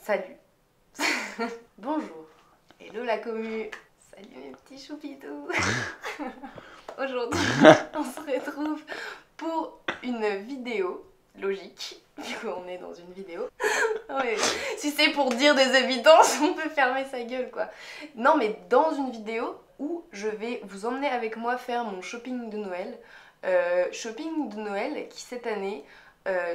Salut. Bonjour. Hello la commu. Salut mes petits choupitous. Aujourd'hui, on se retrouve pour une vidéo logique. Du coup, on est dans une vidéo. Ouais. Si c'est pour dire des évidences, on peut fermer sa gueule quoi. Non, mais dans une vidéo où je vais vous emmener avec moi faire mon shopping de Noël. Shopping de Noël qui cette année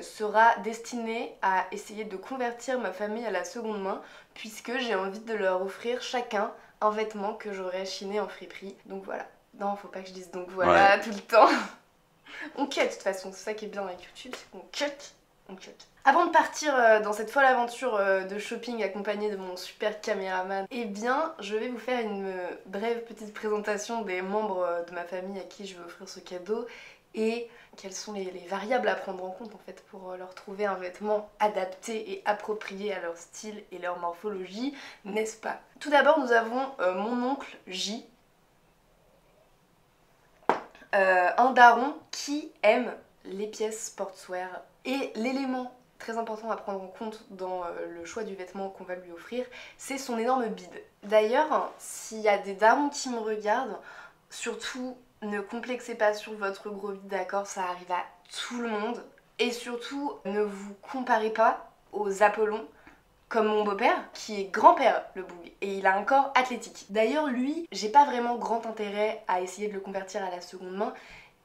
sera destiné à essayer de convertir ma famille à la seconde main, puisque j'ai envie de leur offrir chacun un vêtement que j'aurais chiné en friperie. Donc voilà. Non, faut pas que je dise donc voilà tout le temps. On cut de toute façon, c'est ça qui est bien avec YouTube, c'est qu'on cut. On cut. Avant de partir dans cette folle aventure de shopping accompagnée de mon super caméraman, eh bien je vais vous faire une brève petite présentation des membres de ma famille à qui je vais offrir ce cadeau et quelles sont les variables à prendre en compte en fait pour leur trouver un vêtement adapté et approprié à leur style et leur morphologie, n'est-ce pas? Tout d'abord nous avons mon oncle J, un daron qui aime les pièces sportswear, et l'élément très important à prendre en compte dans le choix du vêtement qu'on va lui offrir, c'est son énorme bide. D'ailleurs, s'il y a des darons qui me regardent, surtout ne complexez pas sur votre gros bide, d'accord, ça arrive à tout le monde. Et surtout, ne vous comparez pas aux Apollons, comme mon beau-père, qui est grand-père le boug, et il a un corps athlétique. D'ailleurs, lui, j'ai pas vraiment grand intérêt à essayer de le convertir à la seconde main,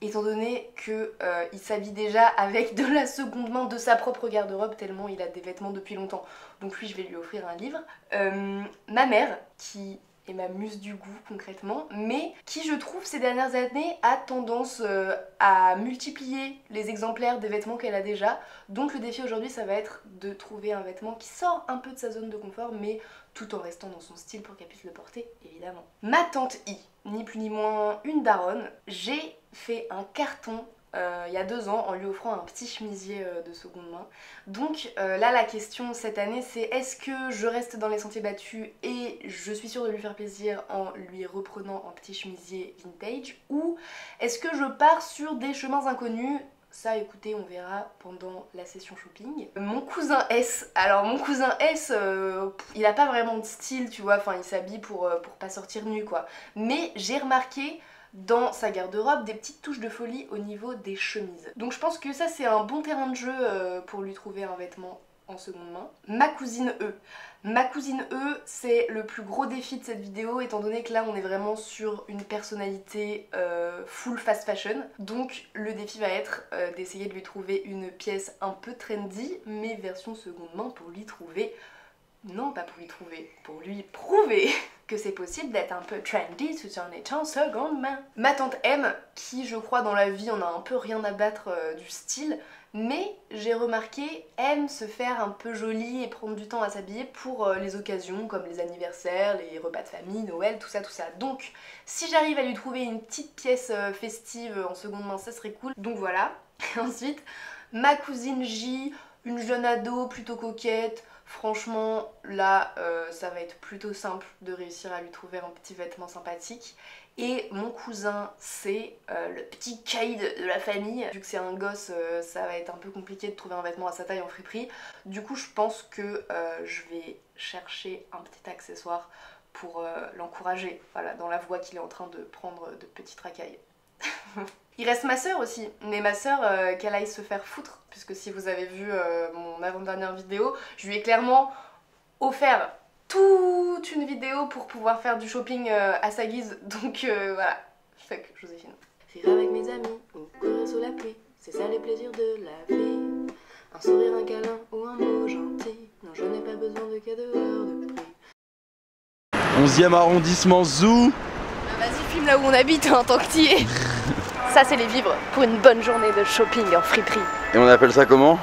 étant donné qu'il s'habille déjà avec de la seconde main de sa propre garde-robe, tellement il a des vêtements depuis longtemps. Donc lui, je vais lui offrir un livre. Ma mère, qui est ma muse du goût concrètement, mais qui je trouve ces dernières années a tendance à multiplier les exemplaires des vêtements qu'elle a déjà. Donc le défi aujourd'hui, ça va être de trouver un vêtement qui sort un peu de sa zone de confort, mais tout en restant dans son style pour qu'elle puisse le porter, évidemment. Ma tante I, ni plus ni moins une daronne, j'ai fait un carton il y a 2 ans en lui offrant un petit chemisier de seconde main. Donc là la question cette année c'est est-ce que je reste dans les sentiers battus et je suis sûre de lui faire plaisir en lui reprenant un petit chemisier vintage, ou est-ce que je pars sur des chemins inconnus? Ça écoutez, on verra pendant la session shopping. Mon cousin S, alors mon cousin S, il a pas vraiment de style tu vois, enfin il s'habille pour pas sortir nu quoi. Mais j'ai remarqué dans sa garde-robe des petites touches de folie au niveau des chemises. Donc je pense que ça c'est un bon terrain de jeu pour lui trouver un vêtement en seconde main. Ma cousine E. Ma cousine E, c'est le plus gros défi de cette vidéo étant donné que là on est vraiment sur une personnalité full fast fashion. Donc le défi va être d'essayer de lui trouver une pièce un peu trendy mais version seconde main pour lui trouver... Non, pas pour lui trouver, pour lui prouver que c'est possible d'être un peu trendy tout en étant seconde main. Ma tante M, qui je crois dans la vie on a un peu rien à battre du style, mais j'ai remarqué aime se faire un peu jolie et prendre du temps à s'habiller pour les occasions comme les anniversaires, les repas de famille, Noël, tout ça tout ça. Donc si j'arrive à lui trouver une petite pièce festive en seconde main, ça serait cool. Donc voilà. Ensuite, ma cousine J, une jeune ado plutôt coquette. Franchement là ça va être plutôt simple de réussir à lui trouver un petit vêtement sympathique. Et mon cousin C, le petit caïd de la famille, vu que c'est un gosse ça va être un peu compliqué de trouver un vêtement à sa taille en friperie. Du coup je pense que je vais chercher un petit accessoire pour l'encourager, voilà, dans la voie qu'il est en train de prendre de petites racailles. Il reste ma soeur aussi, mais ma soeur qu'elle aille se faire foutre, puisque si vous avez vu mon avant-dernière vidéo, je lui ai clairement offert toute une vidéo pour pouvoir faire du shopping à sa guise, donc voilà, fuck Joséphine. Rire avec mes amis ou courir sous la pluie, c'est ça les plaisirs de la vie. Un sourire, un câlin ou un mot gentil, non je n'ai pas besoin de cadeaux hors de prix. 11e arrondissement Zoo. Vas-y filme là où on habite en tant que t'y es. Ça c'est les vivres pour une bonne journée de shopping en friperie. Et on appelle ça comment?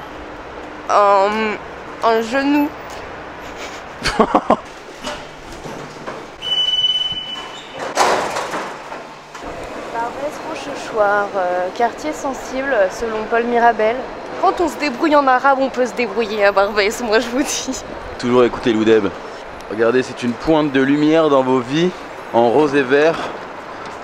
Un genou. Barbès-Rochechouart, quartier sensible selon Paul Mirabel. Quand on se débrouille en arabe, on peut se débrouiller à Barbès, moi je vous dis. Toujours écouter Loudeb. Regardez, c'est une pointe de lumière dans vos vies en rose et vert.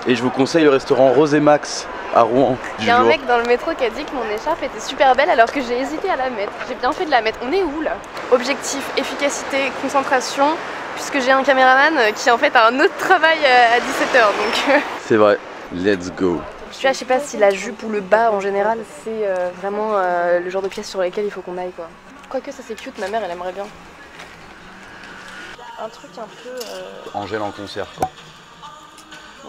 Et je vous conseille le restaurant Rose et Max. à Rouen du Il y a un jour. mec dans le métro qui a dit que mon écharpe était super belle alors que j'ai hésité à la mettre. J'ai bien fait de la mettre. On est où là? Objectif, efficacité, concentration, puisque j'ai un caméraman qui en fait a un autre travail à 17h donc... C'est vrai, let's go. Je sais pas si la jupe ou le bas en général c'est vraiment le genre de pièce sur lesquelles il faut qu'on aille quoi. Quoique ça c'est cute, ma mère elle aimerait bien. Un truc un peu... Angèle en concert quoi.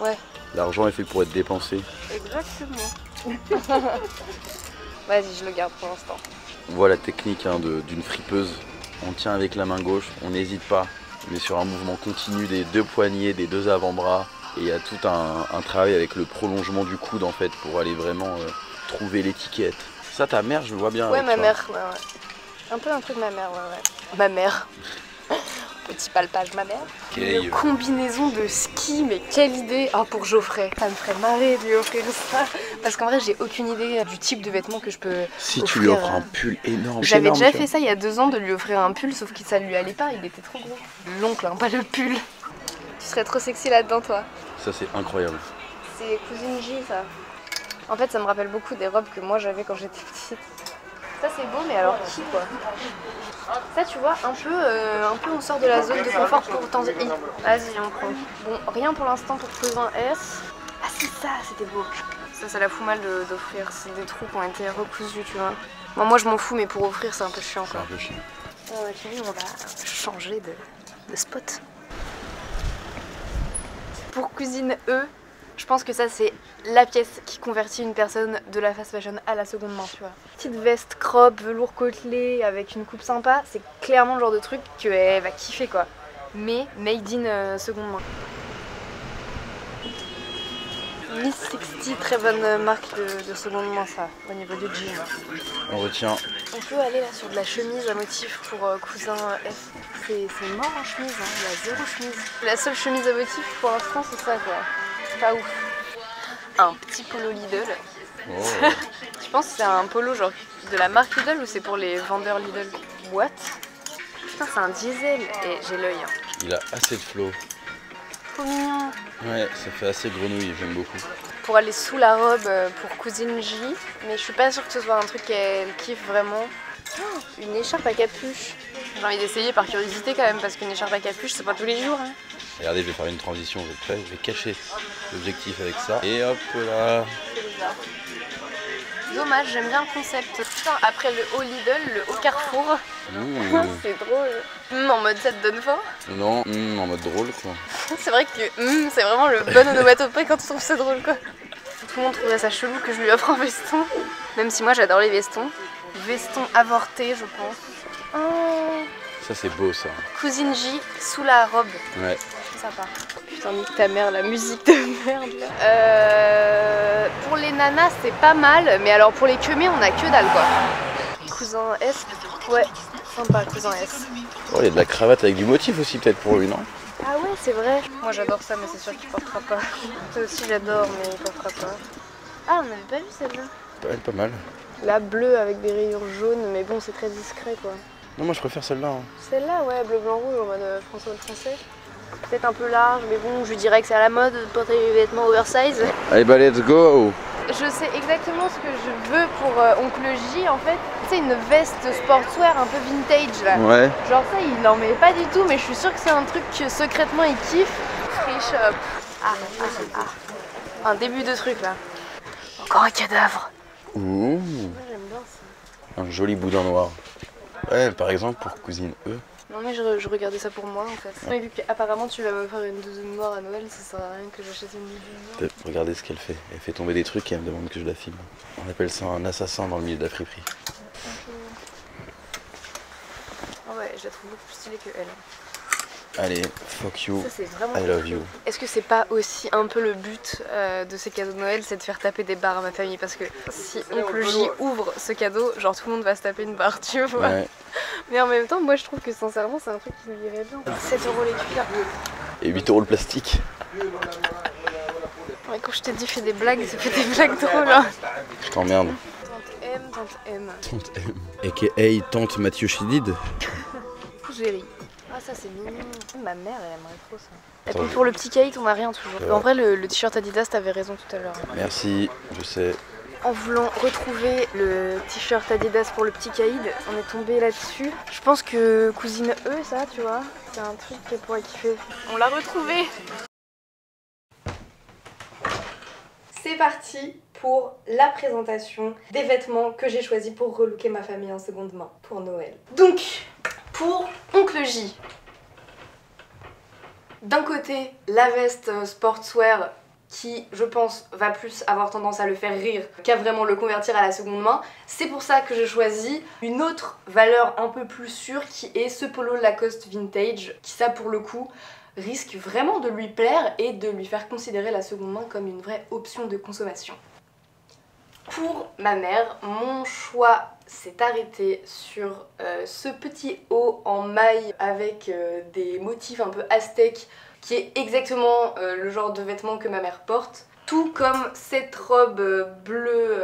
Ouais. L'argent est fait pour être dépensé. Exactement. Vas-y, je le garde pour l'instant. Voilà la technique hein, d'une fripeuse. On tient avec la main gauche, on n'hésite pas. On est sur un mouvement continu des deux poignets, des deux avant-bras. Et il y a tout un travail avec le prolongement du coude en fait pour aller vraiment trouver l'étiquette. Ça ta mère je le vois bien. Ouais avec, ma tu mère, ouais. Un peu un truc de ma mère, ouais. Ma mère. Petit palpage ma mère. Okay. Une combinaison de ski, mais quelle idée! Oh pour Geoffrey, ça me ferait marrer de lui offrir ça. Parce qu'en vrai j'ai aucune idée du type de vêtements que je peux Si offrir. tu lui offres un pull énorme. J'avais énorme, déjà tu fait ça il y a 2 ans de lui offrir un pull, sauf que ça lui allait pas, il était trop gros. L'oncle, hein, pas le pull. Tu serais trop sexy là-dedans toi. Ça c'est incroyable. C'est Cousine J ça. En fait ça me rappelle beaucoup des robes que moi j'avais quand j'étais petite. Ça c'est beau mais alors qui quoi? Ça tu vois un peu on sort de la zone de confort pour Tanzi. Vas-y on prend. Bon rien pour l'instant pour Cousin S. Ah si ça c'était beau. Ça la fout mal d'offrir. C'est des trous qui ont été recousus tu vois. Bon, moi je m'en fous mais pour offrir c'est un peu chiant C'est quoi. un peu chiant. Ok on va changer de spot. Pour Cousine E, je pense que ça c'est la pièce qui convertit une personne de la fast fashion à la seconde main, tu vois. Petite veste crop, velours côtelé avec une coupe sympa, c'est clairement le genre de truc qu'elle va kiffer quoi. Mais made in seconde main. Miss 60, très bonne marque de seconde main ça, au niveau du jean. On retient. On peut aller là sur de la chemise à motif pour Cousin F. C'est mort en chemise, hein. Il y a 0 chemise. La seule chemise à motif pour l'instant c'est ça quoi. Pas ouf. Un petit polo Lidl. Oh. Je pense que c'est un polo genre de la marque Lidl ou c'est pour les vendeurs Lidl? What? Putain c'est un diesel et j'ai l'œil. Hein. Il a assez de flow. Trop mignon. Ouais, ça fait assez grenouille, j'aime beaucoup. Pour aller sous la robe pour Cousine J, mais je suis pas sûre que ce soit un truc qu'elle kiffe vraiment. Oh, une écharpe à capuche. J'ai envie d'essayer par curiosité quand même parce qu'une écharpe à capuche c'est pas tous les jours. Hein. Regardez, je vais faire une transition, vous êtes prêts? Je vais cacher l'objectif avec ça. Et hop là. C'est bizarre. Dommage, j'aime bien le concept. Putain, après le haut Lidl, le haut Carrefour. C'est drôle. En mode ça te donne faim. Non, en mode drôle quoi. C'est vrai que c'est vraiment le bon onomatopée quand tu trouves ça drôle quoi. Tout le monde trouverait ça chelou que je lui offre un veston. Même si moi j'adore les vestons. Veston avorté je pense. Oh. Ça c'est beau ça. Cousine J sous la robe. Ouais. Sympa. Putain nique ta mère, la musique de merde là. Pour les nanas c'est pas mal, mais alors pour les queumés on a que dalle quoi. Cousin S, ouais, sympa Cousin S. Oh, il y a de la cravate avec du motif aussi peut-être pour lui, non? Ah ouais c'est vrai. Moi j'adore ça mais c'est sûr qu'il portera pas. Toi aussi j'adore mais il portera pas. Ah on n'avait pas vu celle-là. Pas mal. La bleue avec des rayures jaunes mais bon c'est très discret quoi. Non, moi je préfère celle-là. Hein. Celle-là ouais, bleu blanc rouge en mode François le Français. Peut-être un peu large mais bon je lui dirais que c'est à la mode de porter des vêtements oversize. Allez bah let's go. Je sais exactement ce que je veux pour Oncle J en fait. C'est une veste sportswear un peu vintage là. Ouais. Genre ça il n'en met pas du tout mais je suis sûre que c'est un truc que secrètement il kiffe. Free shop. Un début de truc là. Encore un cadavre. Ouh. Moi j'aime bien ça. Un joli boudin noir. Ouais, par exemple pour Cousine E. Non mais je regardais ça pour moi en fait. Mais vu qu'apparemment tu vas me faire une doudoune noire à Noël, ça sert à rien que j'achète une doudoune noire. Regardez ce qu'elle fait. Elle fait tomber des trucs et elle me demande que je la filme. On appelle ça un assassin dans le milieu de la friperie. Ah ouais, je la trouve beaucoup plus stylée que elle. Allez, fuck you, Ça c'est vraiment I love you. Est-ce que c'est pas aussi un peu le but de ces cadeaux de Noël, c'est de faire taper des barres à ma famille? Parce que si Oncle J ouvre ce cadeau, genre tout le monde va se taper une barre, tu vois. Ouais. Mais en même temps, moi je trouve que sincèrement c'est un truc qui lui irait bien. 7 € les cuirs. Et 8 € le plastique. Ouais, quand je t'ai dit fais des blagues, ça fait des blagues drôles. Hein. Je t'emmerde. Tante M. Tante M. A.K.A. Tante Mathieu Chédid. J'ai ri. Ah ça c'est mignon. Ma mère elle aimerait trop ça. Et puis pour le petit caïd on a rien toujours. En vrai le t-shirt Adidas t'avais raison tout à l'heure. Merci, je sais. En voulant retrouver le t-shirt Adidas pour le petit caïd, on est tombé là-dessus. Je pense que cousine E ça tu vois, c'est un truc qu'elle pourrait kiffer. On l'a retrouvé. C'est parti pour la présentation des vêtements que j'ai choisis pour relooker ma famille en seconde main pour Noël. Donc, pour Oncle J, d'un côté, la veste sportswear qui, je pense, va plus avoir tendance à le faire rire qu'à vraiment le convertir à la seconde main. C'est pour ça que j'ai choisi une autre valeur un peu plus sûre qui est ce polo Lacoste vintage, qui ça pour le coup risque vraiment de lui plaire et de lui faire considérer la seconde main comme une vraie option de consommation. Pour ma mère, mon choix s'est arrêté sur ce petit haut en maille avec des motifs un peu aztèques qui est exactement le genre de vêtements que ma mère porte. Tout comme cette robe bleue,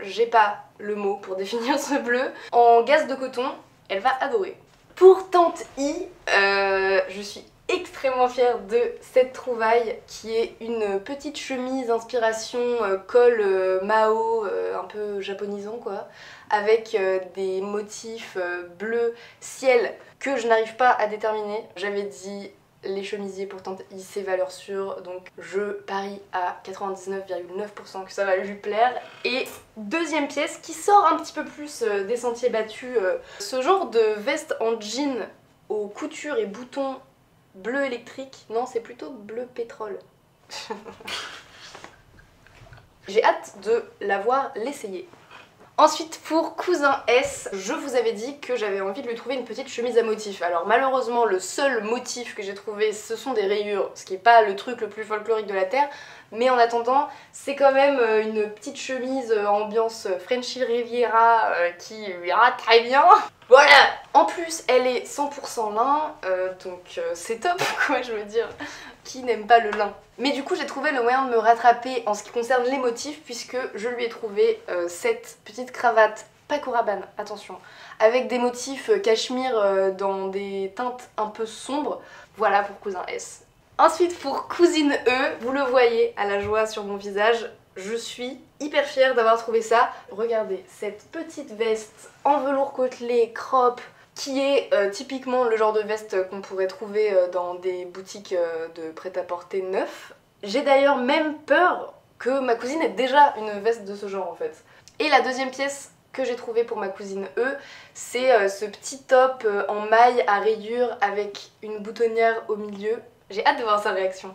j'ai pas le mot pour définir ce bleu, en gaze de coton, elle va adorer. Pour tante I, je suis extrêmement fière de cette trouvaille qui est une petite chemise inspiration col Mao un peu japonisant quoi, avec des motifs bleu ciel que je n'arrive pas à déterminer. J'avais dit les chemisiers pour tante I c'est valeur sûre, donc je parie à 99,9% que ça va lui plaire. Et deuxième pièce qui sort un petit peu plus des sentiers battus, ce genre de veste en jean aux coutures et boutons bleu électrique, non c'est plutôt bleu pétrole. J'ai hâte de l'essayer. Ensuite pour cousin S, je vous avais dit que j'avais envie de lui trouver une petite chemise à motif. Alors malheureusement le seul motif que j'ai trouvé ce sont des rayures, ce qui n'est pas le truc le plus folklorique de la terre, mais en attendant c'est quand même une petite chemise ambiance Frenchy Riviera qui lui ira très bien. Voilà. En plus elle est 100% lin, donc c'est top quoi, je veux dire. Qui n'aime pas le lin? Mais du coup j'ai trouvé le moyen de me rattraper en ce qui concerne les motifs puisque je lui ai trouvé cette petite cravate Paco Rabanne, attention, avec des motifs cachemire dans des teintes un peu sombres. Voilà pour cousin S. Ensuite pour cousine E, vous le voyez à la joie sur mon visage, je suis hyper fière d'avoir trouvé ça. Regardez cette petite veste en velours côtelé, crop, qui est typiquement le genre de veste qu'on pourrait trouver dans des boutiques de prêt-à-porter neuf. J'ai d'ailleurs même peur que ma cousine ait déjà une veste de ce genre en fait. Et la deuxième pièce que j'ai trouvée pour ma cousine E, c'est ce petit top en maille à rayures avec une boutonnière au milieu. J'ai hâte de voir sa réaction.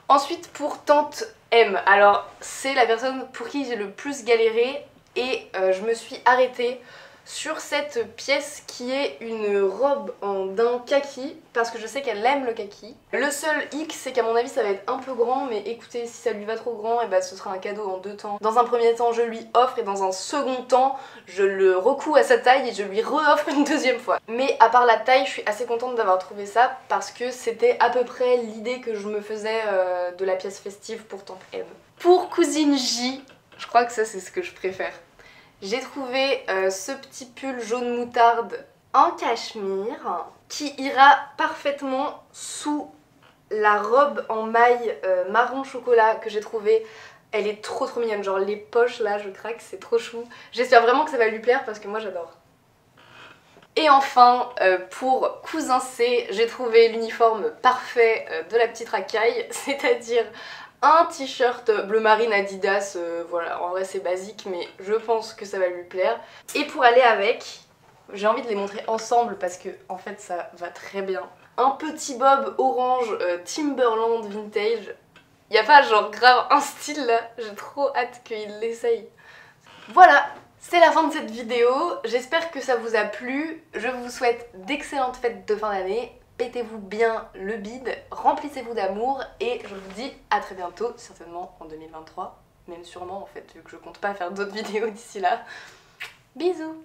Ensuite pour tante M, alors c'est la personne pour qui j'ai le plus galéré et je me suis arrêtée sur cette pièce qui est une robe en daim kaki parce que je sais qu'elle aime le kaki. Le seul hic c'est qu'à mon avis ça va être un peu grand, mais écoutez, si ça lui va trop grand, et bah ce sera un cadeau en deux temps. Dans un premier temps je lui offre et dans un second temps je le recoue à sa taille et je lui re-offre une deuxième fois. Mais à part la taille, je suis assez contente d'avoir trouvé ça parce que c'était à peu près l'idée que je me faisais de la pièce festive pour tante M. Pour cousine J, je crois que ça c'est ce que je préfère. J'ai trouvé ce petit pull jaune moutarde en cachemire qui ira parfaitement sous la robe en maille marron chocolat que j'ai trouvée. Elle est trop mignonne, genre les poches là je craque, c'est trop chou. J'espère vraiment que ça va lui plaire parce que moi j'adore. Et enfin pour cousin C, j'ai trouvé l'uniforme parfait de la petite racaille, c'est-à-dire un t-shirt bleu marine Adidas, voilà, en vrai c'est basique mais je pense que ça va lui plaire. Et pour aller avec, j'ai envie de les montrer ensemble parce que en fait ça va très bien. Un petit bob orange Timberland vintage. Y a pas genre grave un style là, j'ai trop hâte qu'il l'essaye. Voilà, c'est la fin de cette vidéo, j'espère que ça vous a plu. Je vous souhaite d'excellentes fêtes de fin d'année. Pétez-vous bien le bide, remplissez-vous d'amour et je vous dis à très bientôt, certainement en 2023, même sûrement en fait, vu que je compte pas faire d'autres vidéos d'ici là. Bisous!